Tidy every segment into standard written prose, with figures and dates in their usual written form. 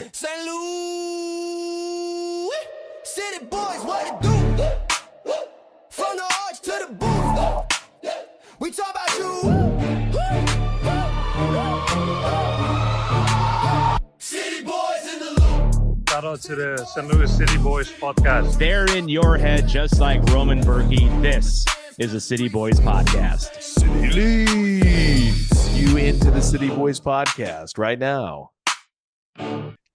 St. Louis City Boys, what it do? From the arch to the booth, we talk about you. City Boys in the loop. Shout out to the St. Louis City Boys podcast. They're in your head just like Roman Berkey. This is a City Boys podcast. City leads you into the City Boys podcast right now.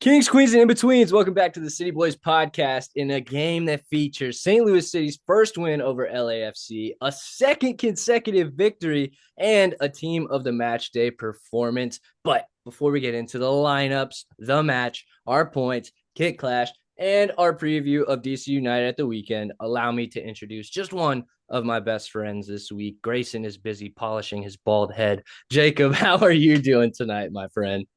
Kings, queens, and in-betweens, welcome back to the City Boys podcast in a game that features St. Louis City's first win over LAFC, a second consecutive victory, and a team of the match day performance. But before we get into the lineups, the match, our points, kick clash, and our preview of DC United at the weekend, allow me to introduce just one of my best friends this week. Grayson is busy polishing his bald head. Jacob, how are you doing tonight, my friend?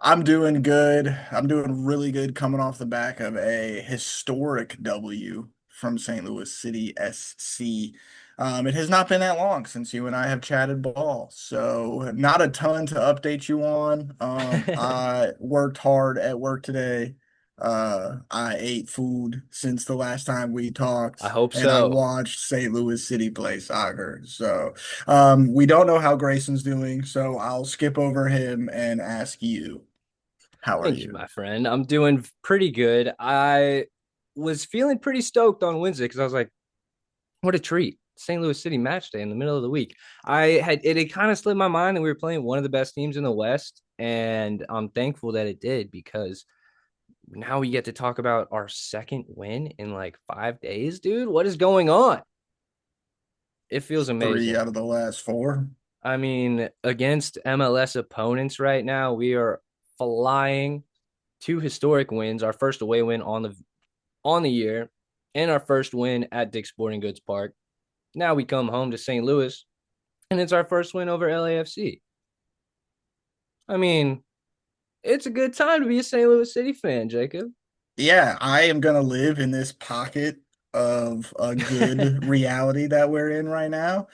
I'm doing good. I'm doing really good coming off the back of a historic W from St. Louis City SC. It has not been that long since you and I have chatted ball, so not a ton to update you on. I worked hard at work today. I ate food since the last time we talked. I hope and I so. watched St. Louis City play soccer. So we don't know how Grayson's doing, so I'll skip over him and ask you. How are Thank you? you, my friend? I'm doing pretty good. I was feeling pretty stoked on Wednesday because I was like, what a treat. St. Louis City match day in the middle of the week. It had kind of slipped my mind that we were playing one of the best teams in the West, and I'm thankful that it did because now we get to talk about our second win in like 5 days, dude. What is going on? It feels amazing. 3 out of the last 4. I mean, against MLS opponents right now, we are flying. 2 historic wins, our first away win on the year, and our first win at Dick's Sporting Goods Park. Now we come home to St. Louis, and it's our first win over LAFC. I mean, it's a good time to be a St. Louis City fan, Jacob. Yeah, I am going to live in this pocket of a good reality that we're in right now.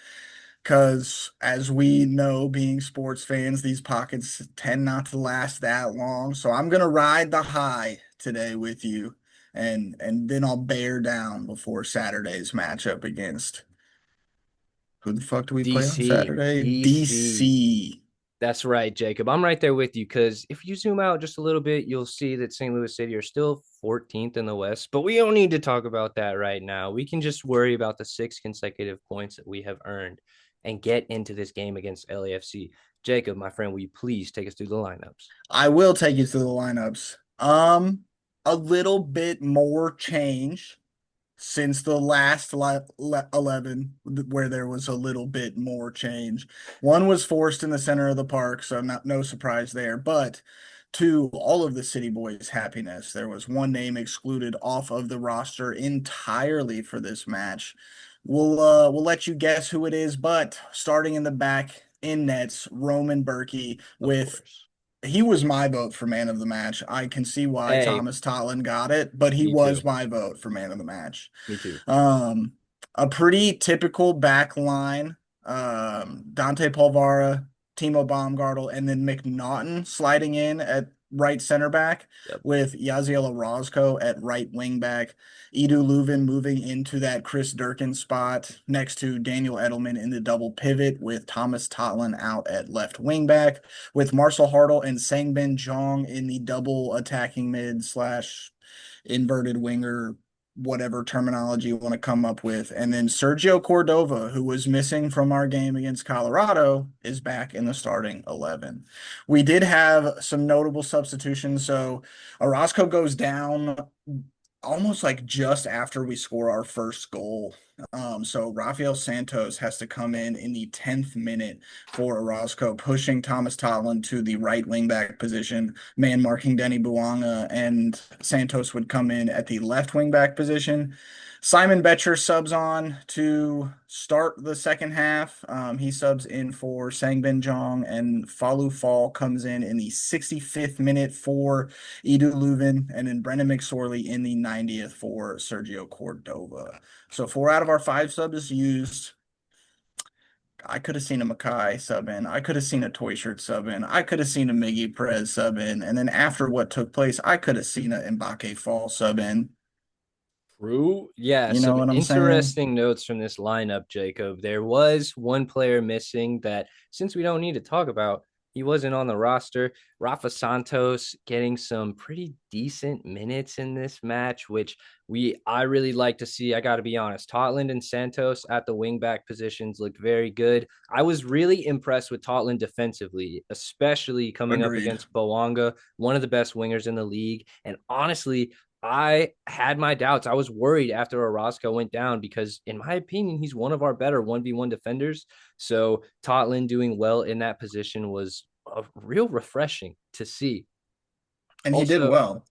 Because as we know, being sports fans, these pockets tend not to last that long. So I'm going to ride the high today with you. And then I'll bear down before Saturday's matchup against who the fuck do we play on Saturday? DC. That's right, Jacob. I'm right there with you because if you zoom out just a little bit, you'll see that St. Louis City are still 14th in the West, but we don't need to talk about that right now. We can just worry about the 6 consecutive points that we have earned and get into this game against LAFC. Jacob, my friend, will you please take us through the lineups? I will take you through the lineups. A little bit more change since the last 11, where there was a little bit more change. One was forced in the center of the park, so no surprise there. But to all of the City Boys' happiness, there was one name excluded off of the roster entirely for this match. We'll let you guess who it is, but starting in the back in nets, Roman Berkey he was my vote for man of the match. I can see why Thomas Totland got it, but he was my vote for man of the match. Me too. A pretty typical back line. Dante Polvara, Timo Baumgartel, and then McNaughton sliding in at right center back with Yaziel Orozco at right wing back. Edu Leuven moving into that Chris Durkin spot next to Daniel Edelman in the double pivot with Thomas Totland out at left wing back with Marcel Hartle and Sangbin Jong in the double attacking mid / inverted winger, whatever terminology you want to come up with. And then Sergio Cordova, who was missing from our game against Colorado, is back in the starting 11. We did have some notable substitutions. So Orozco goes down almost like just after we score our first goal. So Rafael Santos has to come in the 10th minute for Orozco, pushing Thomas Totland to the right wing back position, man marking Denis Bouanga, and Santos would come in at the left wing back position. Simon Betcher subs on to start the second half. He subs in for Sangbin Jong, and Falu Fall comes in the 65th minute for Edu Leuven, and then Brendan McSorley in the 90th for Sergio Cordova. So 4 out of our 5 subs used. I could have seen a Mackay sub in. I could have seen a Toy Shirt sub in. I could have seen a Miggy Perez sub in. And then after what took place, I could have seen a Mbake Fall sub in. True. Yeah, You know some what I'm saying? interesting notes from this lineup, Jacob. There was one player missing that, since we don't need to talk about, he wasn't on the roster. Rafa Santos getting some pretty decent minutes in this match, which I really like to see. I got to be honest. Totland and Santos at the wingback positions looked very good. I was really impressed with Totland defensively, especially coming up Agreed. against Bouanga, one of the best wingers in the league. And honestly, I had my doubts. I was worried after Orozco went down because, in my opinion, he's one of our better 1v1 defenders. So Totland doing well in that position was real refreshing to see. And he did Also, well.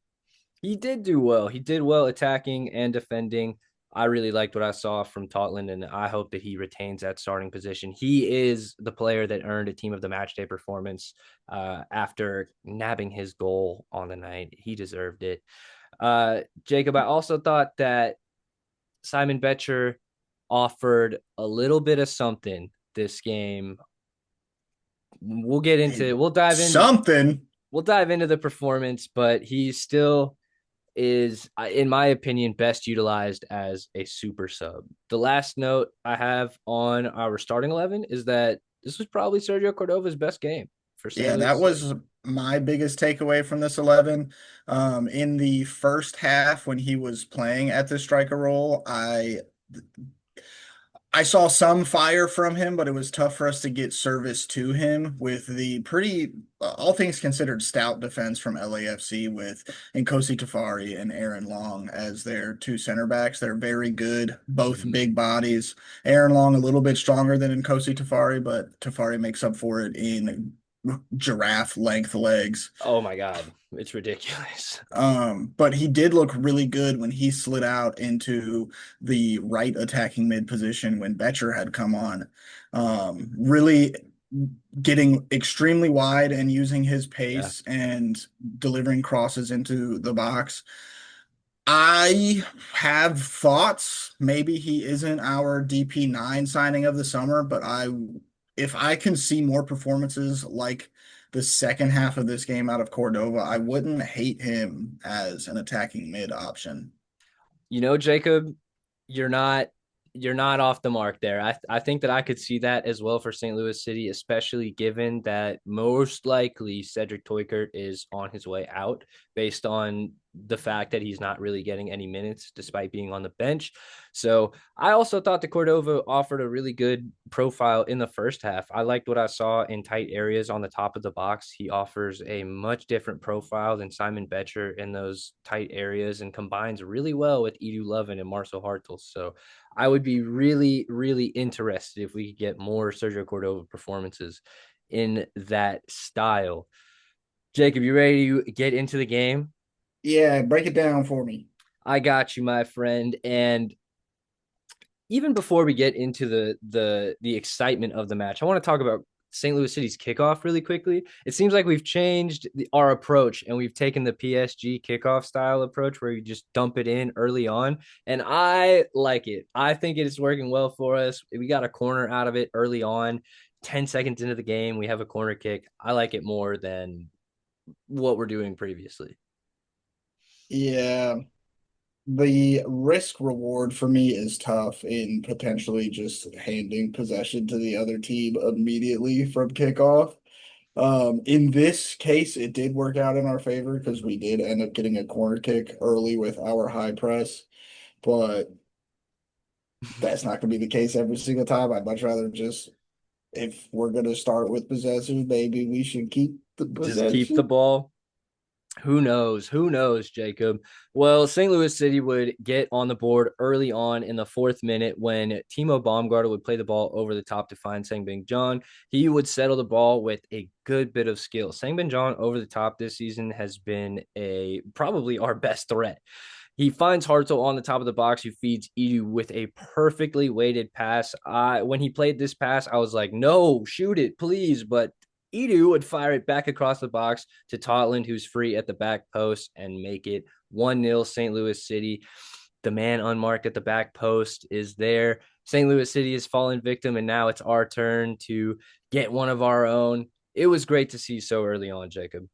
he did do well. He did well attacking and defending. I really liked what I saw from Totland, and I hope that he retains that starting position. He is the player that earned a team of the match day performance after nabbing his goal on the night. He deserved it. Jacob, I also thought that Simon Betcher offered a little bit of something this game. We'll Something. dive into the performance, but he still is, in my opinion, best utilized as a super sub. The last note I have on our starting 11 is that this was probably Sergio Cordova's best game for St. Yeah, Louis that City. was my biggest takeaway from this 11. In the first half, when he was playing at the striker role, I saw some fire from him, but it was tough for us to get service to him with the pretty, all things considered, stout defense from LAFC with Nkosi Tafari and Aaron Long as their two center backs. They're very good, both big bodies. Aaron Long a little bit stronger than Nkosi Tafari, but Tafari makes up for it in giraffe length legs. Oh my God, it's ridiculous. But he did look really good when he slid out into the right attacking mid position when Betcher had come on. Really getting extremely wide and using his Yeah. pace and delivering crosses into the box. I have thoughts. Maybe he isn't our DP9 signing of the summer, but if I can see more performances like the second half of this game out of Cordova, I wouldn't hate him as an attacking mid option. Jacob, you're not off the mark there. I think that I could see that as well for St. Louis City, especially given that most likely Cedric Toykert is on his way out based on the fact that he's not really getting any minutes despite being on the bench. So I also thought that Cordova offered a really good profile in the first half. I liked what I saw in tight areas on the top of the box. He offers a much different profile than Simon Betcher in those tight areas and combines really well with Edu Lovin and Marcel Hartels. So I would be really, really interested if we could get more Sergio Cordova performances in that style. Jacob, you ready to get into the game? Yeah, break it down for me. I got you, my friend. And even before we get into the excitement of the match, I want to talk about St. Louis City's kickoff really quickly. It seems like we've changed our approach and we've taken the PSG kickoff style approach where you just dump it in early on. And I like it. I think it is working well for us. We got a corner out of it early on. 10 seconds into the game, we have a corner kick. I like it more than what we're doing previously. Yeah, the risk reward for me is tough in potentially just handing possession to the other team immediately from kickoff. In this case, it did work out in our favor because we did end up getting a corner kick early with our high press, but that's not going to be the case every single time. I'd much rather just, if we're going to start with possession, maybe we should keep the Just keep the possession. ball. Who knows? Who knows, Jacob? Well, St. Louis City would get on the board early on in the 4th minute when Timo Baumgartel would play the ball over the top to find Sangbin John. He would settle the ball with a good bit of skill. Sangbin John over the top this season has been probably our best threat. He finds Hartzell on the top of the box, who feeds Edu with a perfectly weighted pass. When he played this pass, I was like, no, shoot it, please. But Edu would fire it back across the box to Totland, who's free at the back post, and make it 1-0 St. Louis City. The man unmarked at the back post is there. St. Louis City has fallen victim, and now it's our turn to get one of our own. It was great to see so early on, Jacob.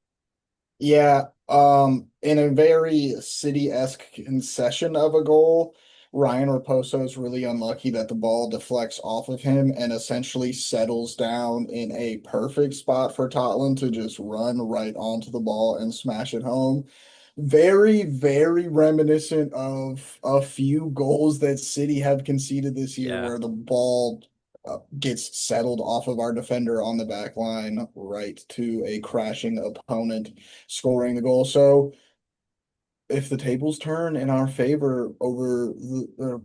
Yeah, in a very City-esque concession of a goal, Ryan Raposo is really unlucky that the ball deflects off of him and essentially settles down in a perfect spot for Tottenham to just run right onto the ball and smash it home. Very, very reminiscent of a few goals that City have conceded this year Yeah. where the ball gets settled off of our defender on the back line right to a crashing opponent scoring the goal. So if the tables turn in our favor over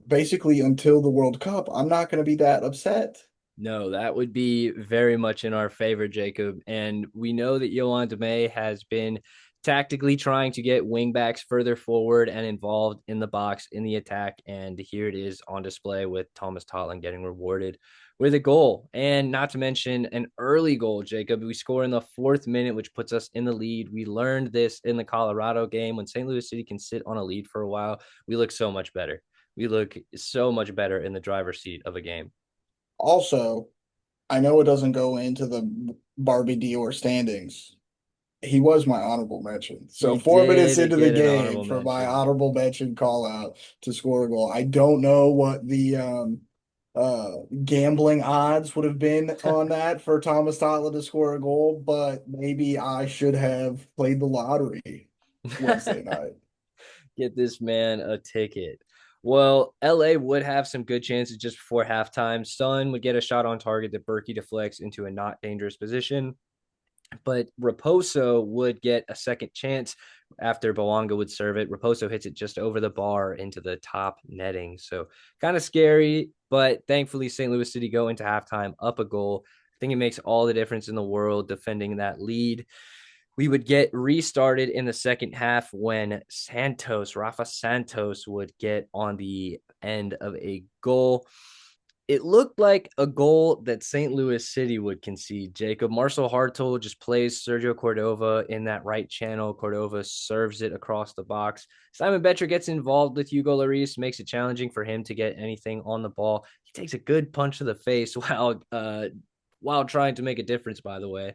basically until the World Cup, I'm not going to be that upset. No, that would be very much in our favor, Jacob. And we know that Yohan Demay has been tactically trying to get wingbacks further forward and involved in the box in the attack. And here it is on display with Thomas Totland getting rewarded with a goal. And not to mention an early goal, Jacob. We score in the 4th minute, which puts us in the lead. We learned this in the Colorado game. When St. Louis City can sit on a lead for a while, we look so much better. We look so much better in the driver's seat of a game. Also, I know it doesn't go into the Barbie Dior standings. He was my honorable mention. So He 4 minutes did into the get an game honorable for my mention. honorable mention call out to score a goal. I don't know what the gambling odds would have been on that for Thomas Totler to score a goal, but maybe I should have played the lottery Wednesday night. Get this man a ticket. Well, LA would have some good chances just before halftime. Sun would get a shot on target that Berkey deflects into a not dangerous position. But Raposo would get a second chance after Bouanga would serve it. Raposo hits it just over the bar into the top netting. So kind of scary, but thankfully St. Louis City go into halftime up a goal. I think it makes all the difference in the world defending that lead. We would get restarted in the second half when Rafa Santos would get on the end of a goal. It looked like a goal that St. Louis City would concede. Jacob Marcel Hartel just plays Sergio Cordova in that right channel. Cordova serves it across the box. Simon Betcher gets involved with Hugo Lloris, makes it challenging for him to get anything on the ball. He takes a good punch to the face while trying to make a difference, by the way.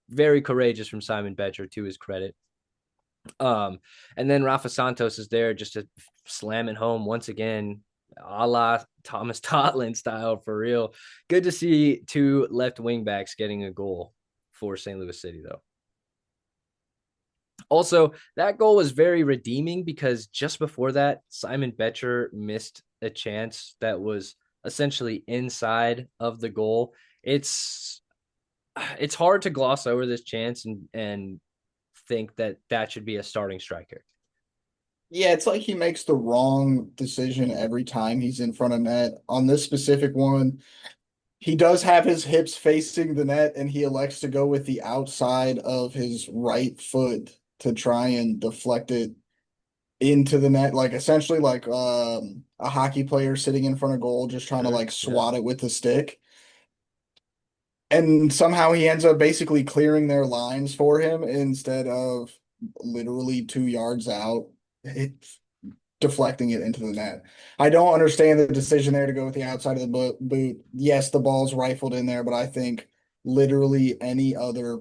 Very courageous from Simon Betcher, to his credit. And then Rafa Santos is there just to slam it home once again, a la Thomas Totland style, for real. Good to see 2 left wing backs getting a goal for St. Louis City, though. Also, that goal was very redeeming because just before that, Simon Betcher missed a chance that was essentially inside of the goal. It's hard to gloss over this chance and think that should be a starting striker. Yeah, it's like he makes the wrong decision every time he's in front of net. On this specific one, he does have his hips facing the net and he elects to go with the outside of his right foot to try and deflect it into the net, like essentially like a hockey player sitting in front of goal just trying to Sure. like swat it with the stick. And somehow he ends up basically clearing their lines for him instead of literally 2 yards out, deflecting it into the net. I don't understand the decision there to go with the outside of the boot. Yes, the ball's rifled in there, but I think literally any other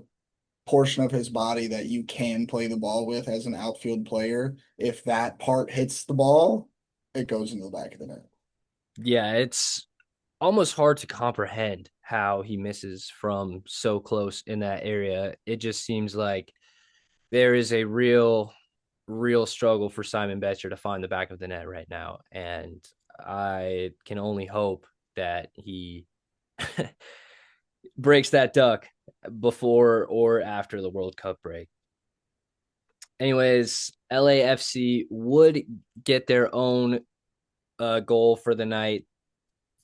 portion of his body that you can play the ball with as an outfield player, if that part hits the ball, it goes into the back of the net. Yeah, it's almost hard to comprehend how he misses from so close in that area. It just seems like there is a real struggle for Simon Betcher to find the back of the net right now. And I can only hope that he breaks that duck before or after the World Cup break. Anyways, LAFC would get their own goal for the night.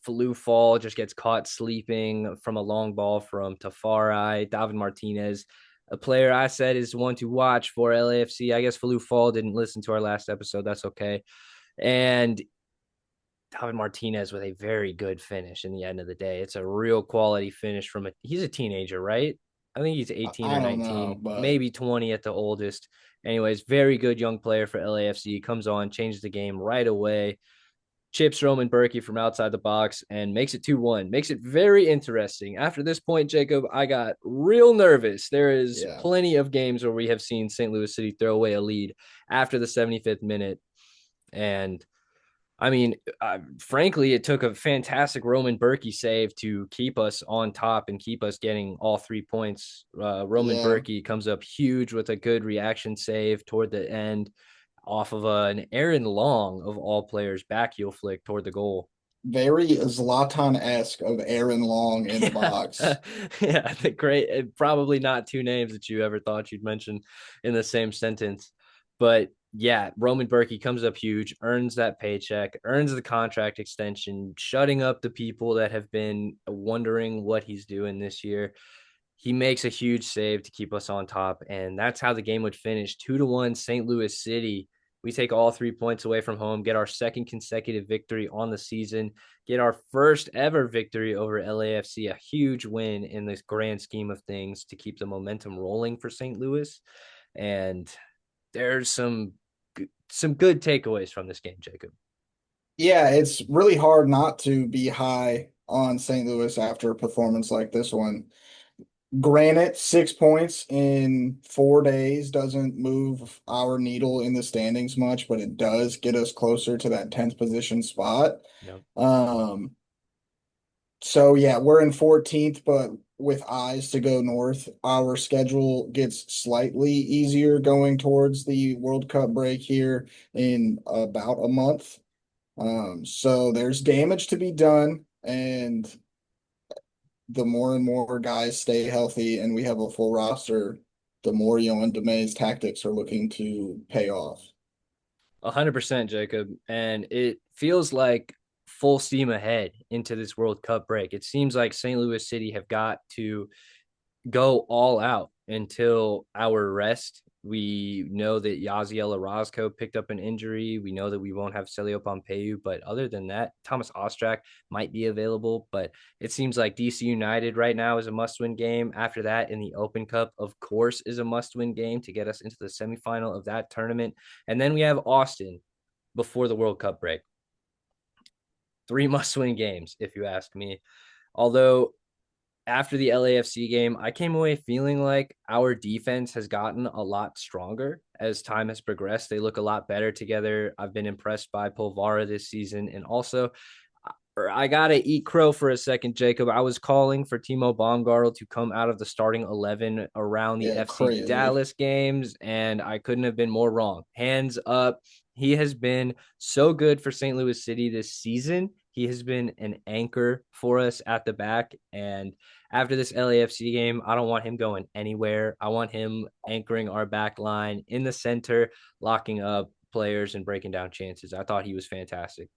Falou Fall just gets caught sleeping from a long ball from Tafari. David Martinez, a player I said is one to watch for LAFC. I guess Falou Fall didn't listen to our last episode. That's okay. And David Martinez with a very good finish in the end of the day. It's a real quality finish from he's a teenager, right? I think he's 18 I or don't 19, know, but maybe 20 at the oldest. Anyways, very good young player for LAFC. Comes on, changes the game right away. chips Roman Berkey from outside the box and makes it 2-1. Makes it very interesting. After this point, Jacob, I got real nervous. There is plenty of games where we have seen St. Louis City throw away a lead after the 75th minute. And I mean, frankly, it took a fantastic Roman Berkey save to keep us on top and keep us getting all 3 points. Roman Berkey comes up huge with a good reaction save toward the end off of an Aaron Long, of all players, back heel flick toward the goal. Very Zlatan-esque of Aaron Long in the box. Yeah, the great, probably not two names that you ever thought you'd mention in the same sentence. But yeah, Roman Berkey comes up huge, earns that paycheck, earns the contract extension, shutting up the people that have been wondering what he's doing this year. He makes a huge save to keep us on top, and that's how the game would finish. 2-1 St. Louis City. We take all 3 points away from home, get our second consecutive victory on the season, get our first ever victory over LAFC, a huge win in this grand scheme of things to keep the momentum rolling for St. Louis. And there's some good takeaways from this game, Jacob. Yeah, it's really hard not to be high on St. Louis after a performance like this one. Granted, 6 points in 4 days doesn't move our needle in the standings much, but it does get us closer to that 10th position spot. Yep. So yeah, we're in 14th, but with eyes to go north, our schedule gets slightly easier going towards the World Cup break here in about a month. So there's damage to be done, and the more and more guys stay healthy and we have a full roster, the more Yohan Demay's tactics are looking to pay off. 100%, Jacob. And it feels like full steam ahead into this World Cup break. It seems like St. Louis City have got to go all out until our rest. We know that Yaziel Orozco picked up an injury. We know that we won't have Celio Pompeu, but other than that, Thomas Ostrak might be available. But it seems like DC United right now is a must-win game. After that, in the Open Cup, of course, is a must-win game to get us into the semifinal of that tournament. And then we have Austin before the World Cup break. 3 must-win games, if you ask me. Although after the LAFC game, I came away feeling like our defense has gotten a lot stronger as time has progressed. They look a lot better together. I've been impressed by Polvara this season. And also, I got to eat crow for a second, Jacob. I was calling for Timo Baumgartel to come out of the starting 11 around the FC Dallas games, and I couldn't have been more wrong. Hands up. He has been so good for St. Louis City this season. He has been an anchor for us at the back. And after this LAFC game, I don't want him going anywhere. I want him anchoring our back line in the center, locking up players and breaking down chances. I thought he was fantastic.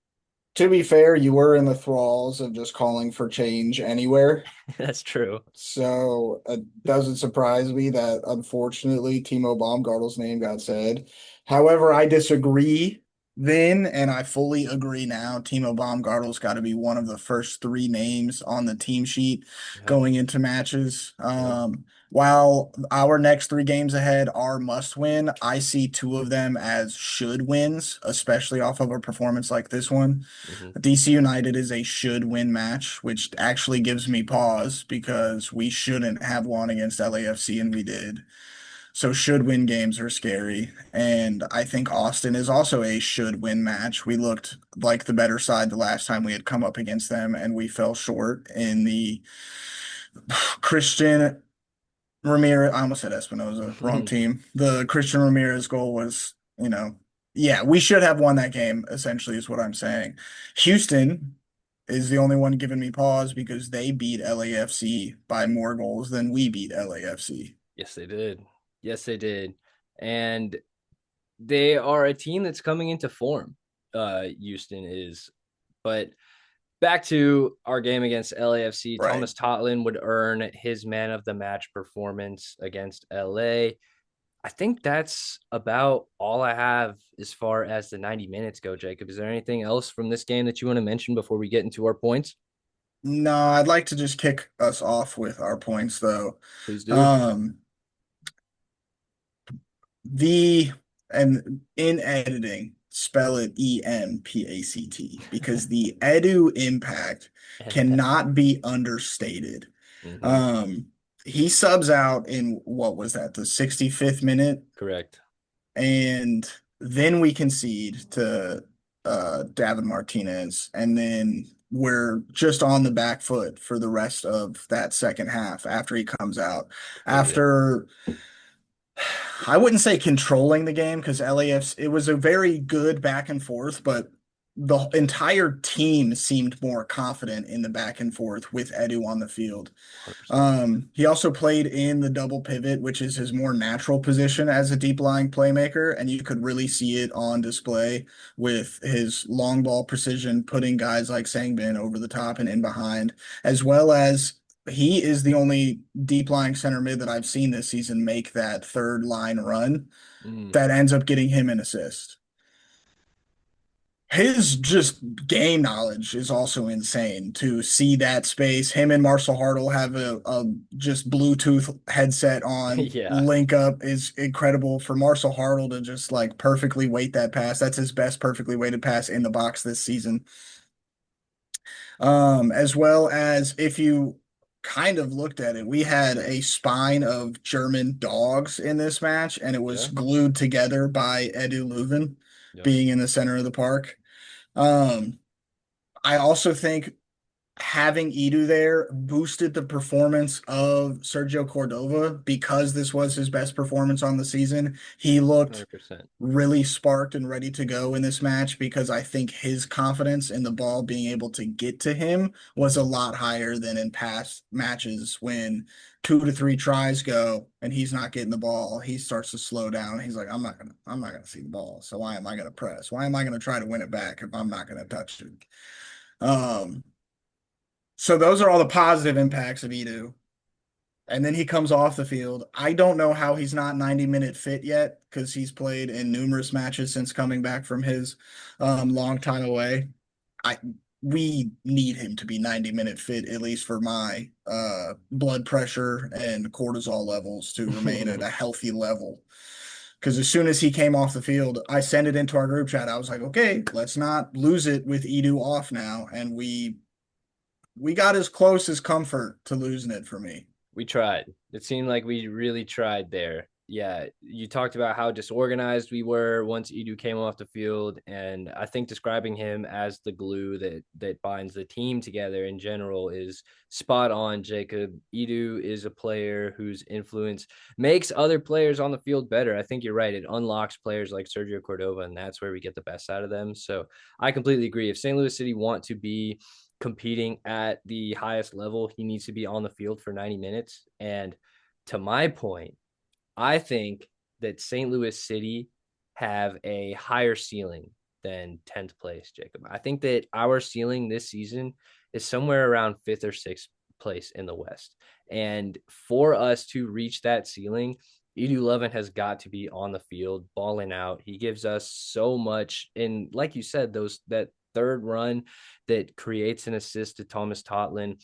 To be fair, you were in the thralls of just calling for change anywhere. That's true. So it doesn't surprise me that, unfortunately, Timo Baumgartel's name got said. However, I disagree then, and I fully agree now. Timo Baumgartel's got to be one of the first 3 names on the team sheet going into matches. While our next 3 games ahead are must win, I see 2 of them as should wins, especially off of a performance like this one. DC United is a should win match, which actually gives me pause because we shouldn't have won against LAFC, and we did. So should win games are scary. And I think Austin is also a should win match. We looked like the better side the last time we had come up against them, and we fell short in the Christian Ramirez. I almost said Espinoza, wrong team. The Christian Ramirez goal was, we should have won that game, essentially, is what I'm saying. Houston is the only one giving me pause because they beat LAFC by more goals than we beat LAFC. Yes, they did. Yes, they did. And they are a team that's coming into form. Houston is. But back to our game against LAFC, right. Thomas Totlin would earn his man of the match performance against LA. I think that's about all I have as far as the 90 minutes go, Jacob. Is there anything else from this game that you want to mention before we get into our points? No, I'd like to just kick us off with our points, though. Please do. And in editing, spell it EMPACT, because the Edu impact cannot be understated. He subs out in, what was that, the 65th minute? Correct. And then we concede to Davin Martinez, and then we're just on the back foot for the rest of that second half after he comes out. After, I wouldn't say controlling the game, because LAFC, it was a very good back and forth, but the entire team seemed more confident in the back and forth with Edu on the field. 100%. He also played in the double pivot, which is his more natural position as a deep lying playmaker, and you could really see it on display with his long ball precision, putting guys like Sangbin over the top and in behind, as well as he is the only deep lying center mid that I've seen this season make that third line run that ends up getting him an assist. His just game knowledge is also insane to see that space. Him and Marcel Hartle have a just Bluetooth headset on. Link up is incredible for Marcel Hartle to just like perfectly weight that pass. That's his best perfectly weighted pass in the box this season. As well as, if you kind of looked at it, we had a spine of German dogs in this match, and it was glued together by Edu Leuven being in the center of the park. I also think having Edu there boosted the performance of Sergio Cordova, because this was his best performance on the season. He looked 100%. really sparked and ready to go in this match, because I think his confidence in the ball being able to get to him was a lot higher than in past matches, when 2 to 3 tries go and he's not getting the ball. He starts to slow down. He's like, I'm not gonna see the ball. So why am I gonna press? Why am I gonna try to win it back if I'm not gonna touch it? So those are all the positive impacts of Edu. And then he comes off the field. I don't know how he's not 90-minute fit yet, because he's played in numerous matches since coming back from his long time away. We need him to be 90-minute fit, at least for my blood pressure and cortisol levels to remain at a healthy level. Because as soon as he came off the field, I sent it into our group chat. I was like, okay, let's not lose it with Edu off now. And we got as close as comfort to losing it for me. We tried. It seemed like we really tried there. Yeah, you talked about how disorganized we were once Edu came off the field, and I think describing him as the glue that binds the team together in general is spot on, Jacob. Edu is a player whose influence makes other players on the field better. I think you're right. It unlocks players like Sergio Cordova, and that's where we get the best out of them. So I completely agree. If St. Louis City want to be competing at the highest level, he needs to be on the field for 90 minutes. And to my point, I think that St. Louis City have a higher ceiling than 10th place, Jacob. I think that our ceiling this season is somewhere around 5th or 6th place in the West. And for us to reach that ceiling, Edu Levin has got to be on the field, balling out. He gives us so much. And like you said, that third run that creates an assist to Thomas Totlin.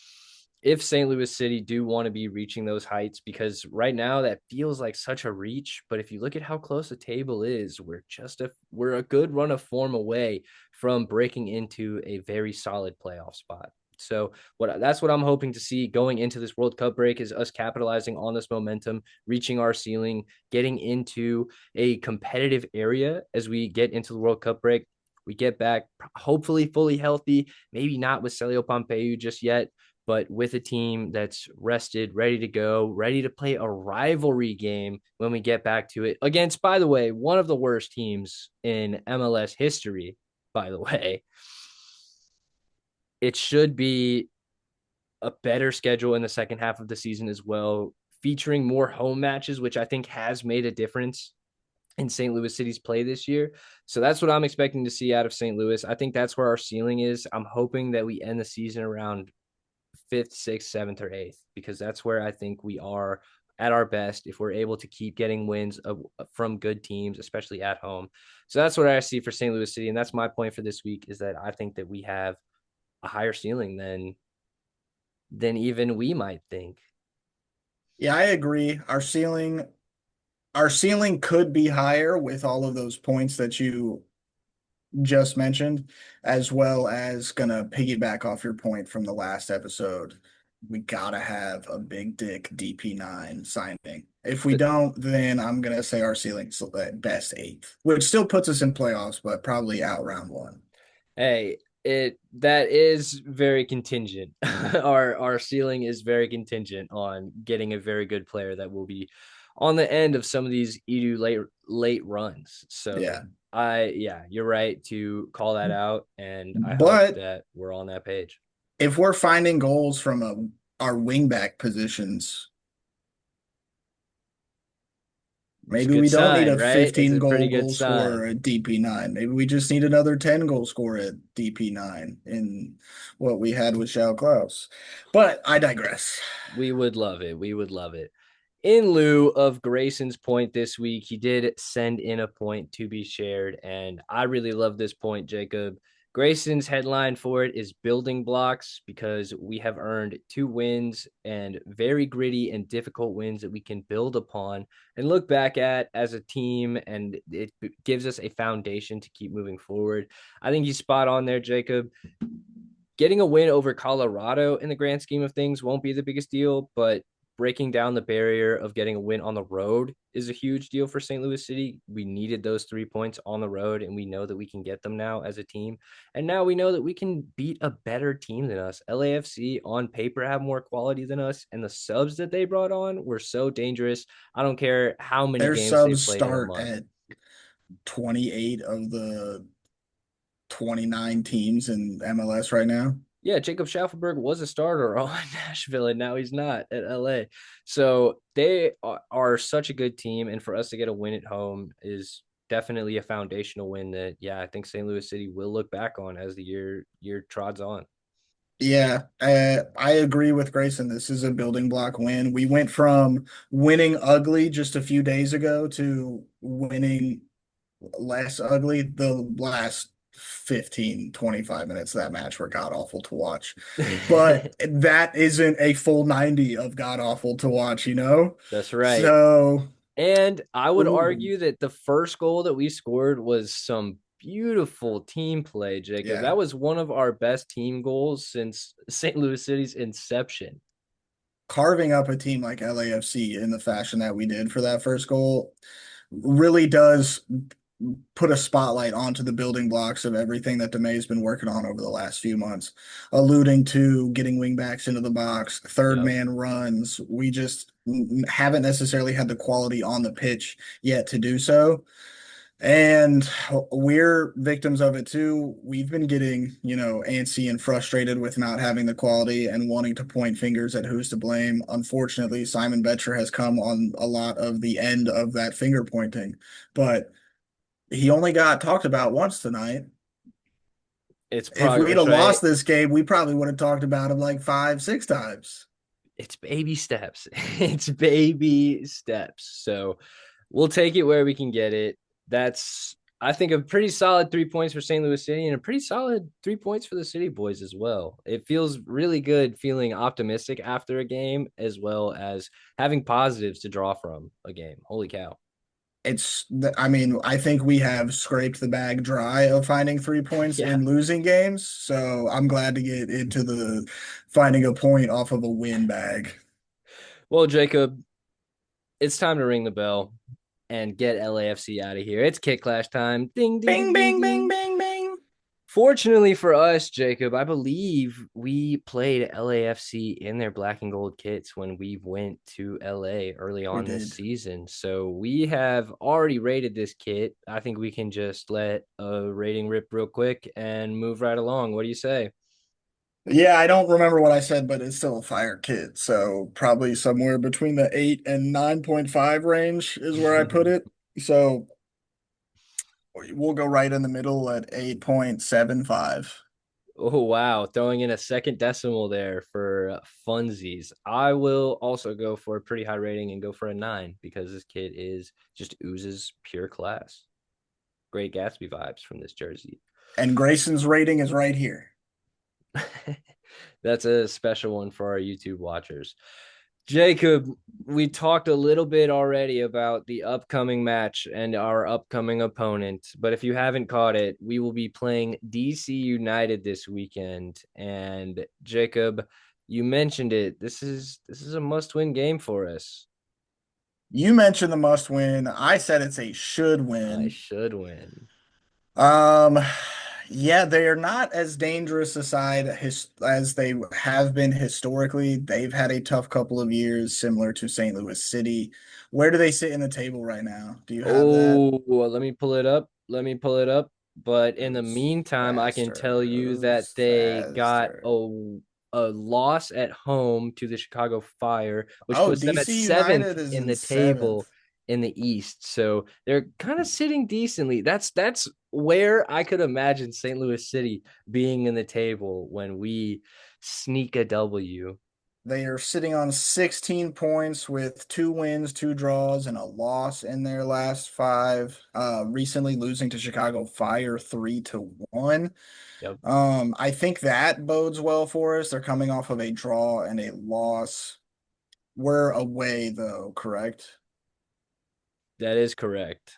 If St. Louis City do want to be reaching those heights, because right now that feels like such a reach, but if you look at how close the table is, we're a good run of form away from breaking into a very solid playoff spot. So that's what I'm hoping to see going into this World Cup break, is us capitalizing on this momentum, reaching our ceiling, getting into a competitive area as we get into the World Cup break. We get back hopefully fully healthy, maybe not with Celio Pompeu just yet, but with a team that's rested, ready to go, ready to play a rivalry game when we get back to it against, by the way, one of the worst teams in MLS history, by the way. It should be a better schedule in the second half of the season as well, featuring more home matches, which I think has made a difference in St. Louis City's play this year. So that's what I'm expecting to see out of St. Louis. I think that's where our ceiling is. I'm hoping that we end the season around 5th, 6th, 7th, or 8th, because that's where I think we are at our best if we're able to keep getting wins from good teams, especially at home. So that's what I see for St. Louis City. And that's my point for this week, is that I think that we have a higher ceiling than even we might think. Yeah, I agree. Our ceiling could be higher with all of those points that you just mentioned, as well as gonna piggyback off your point from the last episode. We gotta have a big dick DP9 signing. If we don't, then I'm gonna say our ceiling's at best eighth, which still puts us in playoffs, but probably out round one. Hey, that is very contingent. Our ceiling is very contingent on getting a very good player that will be on the end of some of these Edu late runs. So Yeah. you're right to call that out, and I hope But that we're on that page. if we're finding goals from our wingback positions, It's a maybe good we don't need sign, a right? It's 15 a pretty good goal scorer sign. at DP9. Maybe we just need another 10 goal scorer at DP9 in what we had with Shao Klaus. But I digress. We would love it. We would love it. In lieu of Grayson's point this week, he did send in a point to be shared, and I really love this point, Jacob. Grayson's headline for it is building blocks, because we have earned 2 wins and very gritty and difficult wins that we can build upon and look back at as a team, and it gives us a foundation to keep moving forward. I think he's spot on there, Jacob. Getting a win over Colorado in the grand scheme of things won't be the biggest deal, but breaking down the barrier of getting a win on the road is a huge deal for St. Louis City. We needed those 3 points on the road, and we know that we can get them now as a team. And now we know that we can beat a better team than us. LAFC on paper have more quality than us, and the subs that they brought on were so dangerous. I don't care how many Their games they subs played in a start month. at 28 of the 29 teams in MLS right now. Yeah, Jacob Schaufelberg was a starter on Nashville, and now he's not at LA. So they are such a good team, and for us to get a win at home is definitely a foundational win that, I think St. Louis City will look back on as the year trods on. Yeah, I agree with Grayson. This is a building block win. We went from winning ugly just a few days ago to winning less ugly. The last 15, 25 minutes of that match were god awful to watch. But that isn't a full 90 of god awful to watch, you know? That's right. So, And I would ooh, argue that the first goal that we scored was some beautiful team play, Jacob. yeah. That was one of our best team goals since St. Louis City's inception. Carving up a team like LAFC in the fashion that we did for that first goal really does put a spotlight onto the building blocks of everything that DeMay's been working on over the last few months, alluding to getting wingbacks into the box, third man runs. We just haven't necessarily had the quality on the pitch yet to do so. And we're victims of it too. We've been getting, antsy and frustrated with not having the quality and wanting to point fingers at who's to blame. Unfortunately, Simon Betcher has come on a lot of the end of that finger pointing, but he only got talked about once tonight. It's If we'd progress, have right? lost this game, we probably would have talked about him like 5, 6 times. It's baby steps. It's baby steps. So we'll take it where we can get it. That's, I think, a pretty solid 3 points for St. Louis City and a pretty solid 3 points for the City Boys as well. It feels really good feeling optimistic after a game, as well as having positives to draw from a game. Holy cow. I think we have scraped the bag dry of finding 3 points Yeah. in losing games. So I'm glad to get into the finding a point off of a win bag. Well, Jacob, it's time to ring the bell and get LAFC out of here. It's Kick Clash time. Ding, ding, Bing, ding, bing, ding. bing, bing, bing. Fortunately for us, Jacob, I believe we played LAFC in their black and gold kits when we went to LA early on this season. So we have already rated this kit. I think we can just let a rating rip real quick and move right along. What do you say? Yeah, I don't remember what I said, but it's still a fire kit. So probably somewhere between the 8 and 9.5 range is where I put it. So we'll go right in the middle at 8.75. Oh, wow. Throwing in a second decimal there for funsies. I will also go for a pretty high rating and go for a 9 because this kid is just oozes pure class. Great Gatsby vibes from this jersey. And Grayson's rating is right here. That's a special one for our YouTube watchers. Jacob, we talked a little bit already about the upcoming match and our upcoming opponent, but if you haven't caught it, we will be playing DC United this weekend. And Jacob, you mentioned it. This is a must-win game for us. You mentioned the must win. I said it's a should I win. should win. Um, yeah, they are not as dangerous a side as they have been historically. They've had a tough couple of years, similar to St. Louis City. Where do they sit in the table right now? Do you have that? Oh, well, let me pull it up. Let me pull it up. But in the Who's meantime, I can faster? tell you that Who's they got faster? a loss at home to the Chicago Fire, which Oh, puts them at DC seventh United is in in the table seventh. in the East. So they're kind of sitting decently. That's where I could imagine St. Louis City being in the table when we sneak a W. They are sitting on 16 points with 2 wins, 2 draws, and a loss in their last five. Recently losing to Chicago Fire 3-1. Yep, I think that bodes well for us. They're coming off of a draw and a loss. We're away though, correct? that is correct.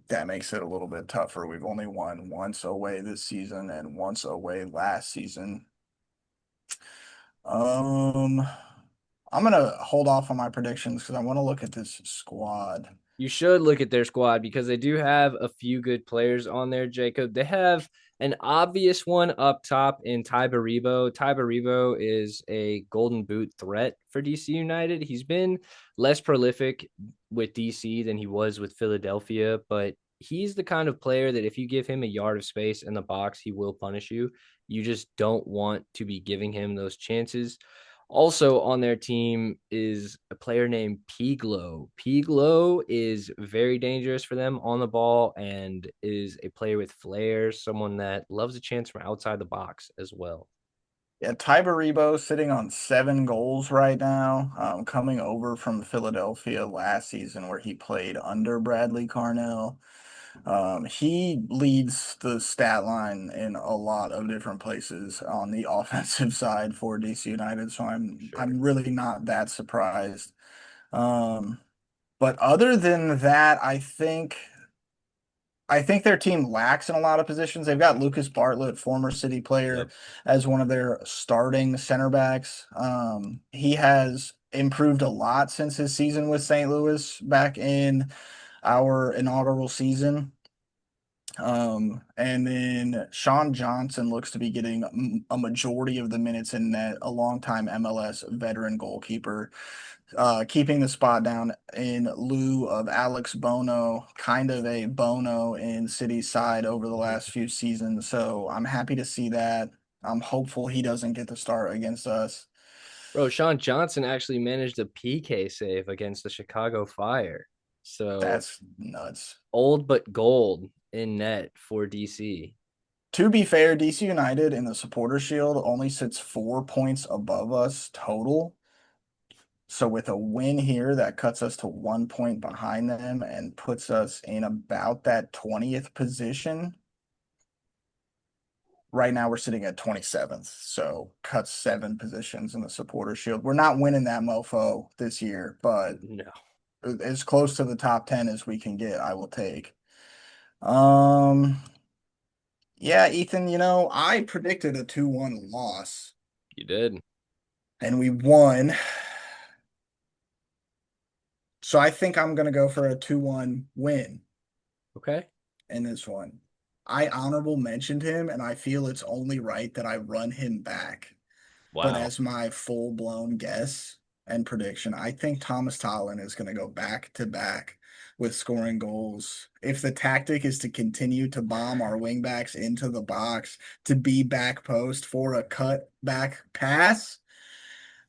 That makes it a little bit tougher. We've only won once away this season and once away last season. Um, I'm gonna hold off on my predictions because I want to look at this squad. You should look at their squad because they do have a few good players on there, Jacob. They have an obvious one up top in Tyberibo. Tyberibo is a golden boot threat for DC United. He's been less prolific with DC than he was with Philadelphia, but he's the kind of player that if you give him a yard of space in the box, he will punish you. You just don't want to be giving him those chances. Also on their team is a player named Piglo. Piglo is very dangerous for them on the ball and is a player with flair, someone that loves a chance from outside the box as well. Yeah, Tyberibo sitting on 7 goals right now, coming over from Philadelphia last season where he played under Bradley Carnell. He leads the stat line in a lot of different places on the offensive side for DC United, so I'm Sure. I'm really not that surprised. Um, but other than that, I think their team lacks in a lot of positions. They've got Lucas Bartlett, former City player, Yep. as one of their starting center backs. He has improved a lot since his season with St. Louis back in our inaugural season. And then Sean Johnson looks to be getting a majority of the minutes in net, a longtime MLS veteran goalkeeper, keeping the spot down in lieu of Alex Bono, kind of a Bono in City's side over the last few seasons. So I'm happy to see that. I'm hopeful he doesn't get the start against us. Bro, Sean Johnson actually managed a PK save against the Chicago Fire. So That's nuts. old but gold in net for DC. To be fair, DC United in the Supporter Shield only sits 4 points above us total. So with a win here, that cuts us to 1 point behind them and puts us in about that 20th position. Right now we're sitting at 27th, so cuts 7 positions in the Supporter Shield. We're not winning that mofo this year, but No. as close to the top 10 as we can get, I will take. Um, yeah, Ethan, I predicted a 2-1 loss You did. and we won. So I think I'm going to go for a 2-1 win Okay. in this one. I honorable mentioned him, and I feel it's only right that I run him back. But Wow. as my full-blown guess and prediction, I think Thomas Tallon is going to go back to back with scoring goals. If the tactic is to continue to bomb our wingbacks into the box to be back post for a cut back pass,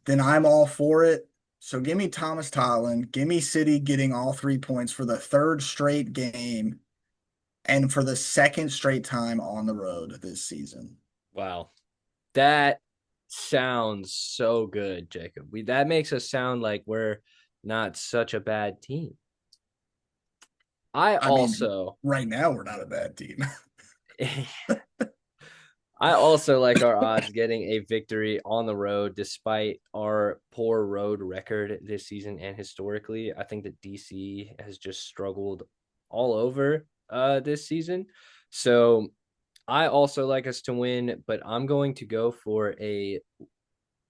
then I'm all for it. So give me Thomas Tallon. Give me City getting all 3 points for the third straight game and for the second straight time on the road this season. Wow. That sounds so good, Jacob. That makes us sound like we're not such a bad team. I I mean, also right now we're not a bad team. I also like our odds getting a victory on the road despite our poor road record this season and historically. I think that DC has just struggled all over this season. So I also like us to win, but I'm going to go for a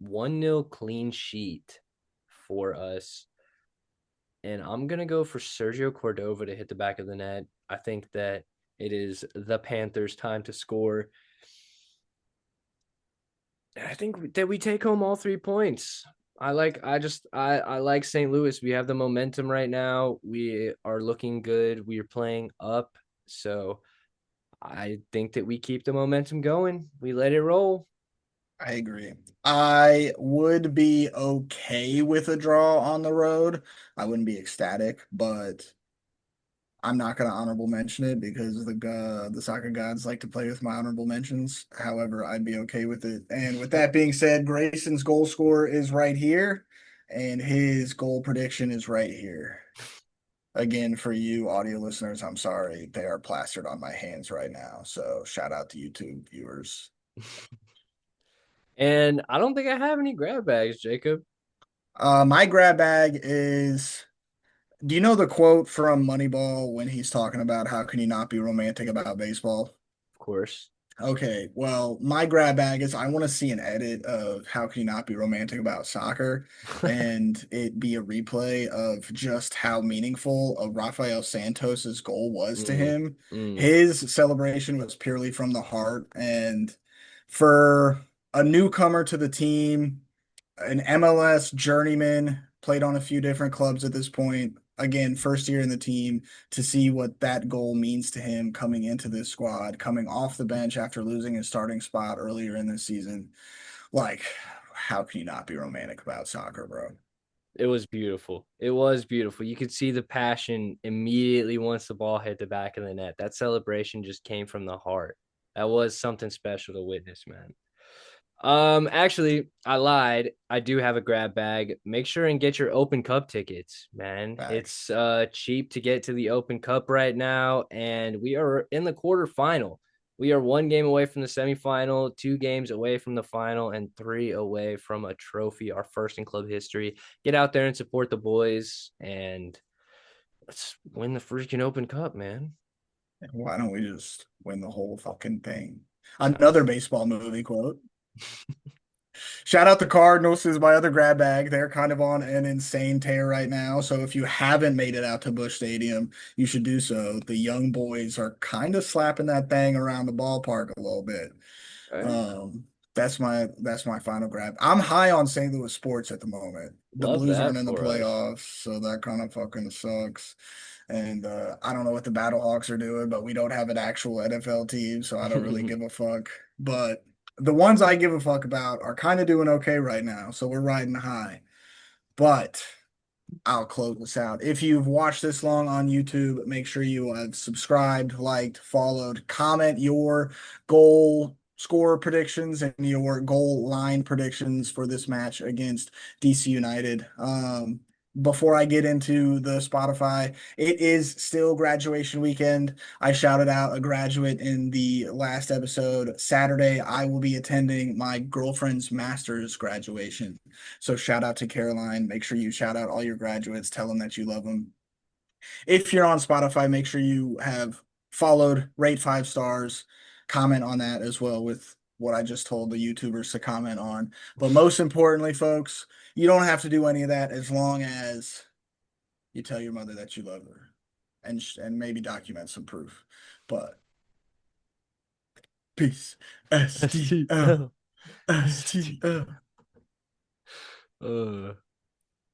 1-0 clean sheet for us. And I'm going to go for Sergio Cordova to hit the back of the net. I think that it is the Panthers' time to score. I think that we take home all 3 points. I like St. Louis. We have the momentum right now. We are looking good. We are playing up. So I think that we keep the momentum going. We let it roll. I agree. I would be okay with a draw on the road. I wouldn't be ecstatic, but I'm not going to honorable mention it because the soccer gods like to play with my honorable mentions. However, I'd be okay with it. And with that being said, Grayson's goal score is right here, and his goal prediction is right here. Again, for you audio listeners, I'm sorry. They are plastered on my hands right now. So shout out to YouTube viewers. And I don't think I have any grab bags, Jacob. My grab bag is, do you know the quote from Moneyball when he's talking about how can you not be romantic about baseball? Of course. Okay, well, my grab bag is I want to see an edit of how can you not be romantic about soccer and it be a replay of just how meaningful a Rafael Santos's goal was to Mm, him. mm. His celebration was purely from the heart, and for a newcomer to the team, an MLS journeyman, played on a few different clubs at this point. Again, first year in the team, to see what that goal means to him coming into this squad, coming off the bench after losing his starting spot earlier in this season. Like, how can you not be romantic about soccer, bro? It was beautiful. It was beautiful. You could see the passion immediately once the ball hit the back of the net. That celebration just came from the heart. That was something special to witness, man. Actually, I lied. I do have a grab bag. Make sure and get your Open Cup tickets, man. Facts. It's cheap to get to the Open Cup right now, and we are in the quarterfinal. We are 1 game away from the semifinal, 2 games away from the final, and 3 away from a trophy, our first in club history. Get out there and support the boys, and let's win the freaking Open Cup, man. Why don't we just win the whole fucking thing? Sounds Another baseball movie quote. Shout out the Cardinals is my other grab bag. They're kind of on an insane tear right now. So if you haven't made it out to Busch Stadium, you should do so. The young boys are kind of slapping that thing around the ballpark a little bit. right. Um, that's my final grab. I'm high on St. Louis sports at the moment. The Love Blues that aren't in the for us. playoffs, so that kind of fucking sucks. And I don't know what the Battlehawks are doing, but we don't have an actual NFL team, so I don't really give a fuck. But the ones I give a fuck about are kind of doing okay right now, so we're riding high. But I'll close this out. If you've watched this long on YouTube, make sure you have subscribed, liked, followed, comment your goal score predictions and your goal line predictions for this match against DC United. Before I get into the Spotify, it is still graduation weekend. I shouted out a graduate in the last episode. Saturday, I will be attending my girlfriend's master's graduation. So shout out to Caroline. Make sure you shout out all your graduates. Tell them that you love them. If you're on Spotify, make sure you have followed, rate 5 stars, comment on that as well with what I just told the YouTubers to comment on. But most importantly, folks, you don't have to do any of that as long as you tell your mother that you love her and maybe document some proof. But peace. STL. STL. STL.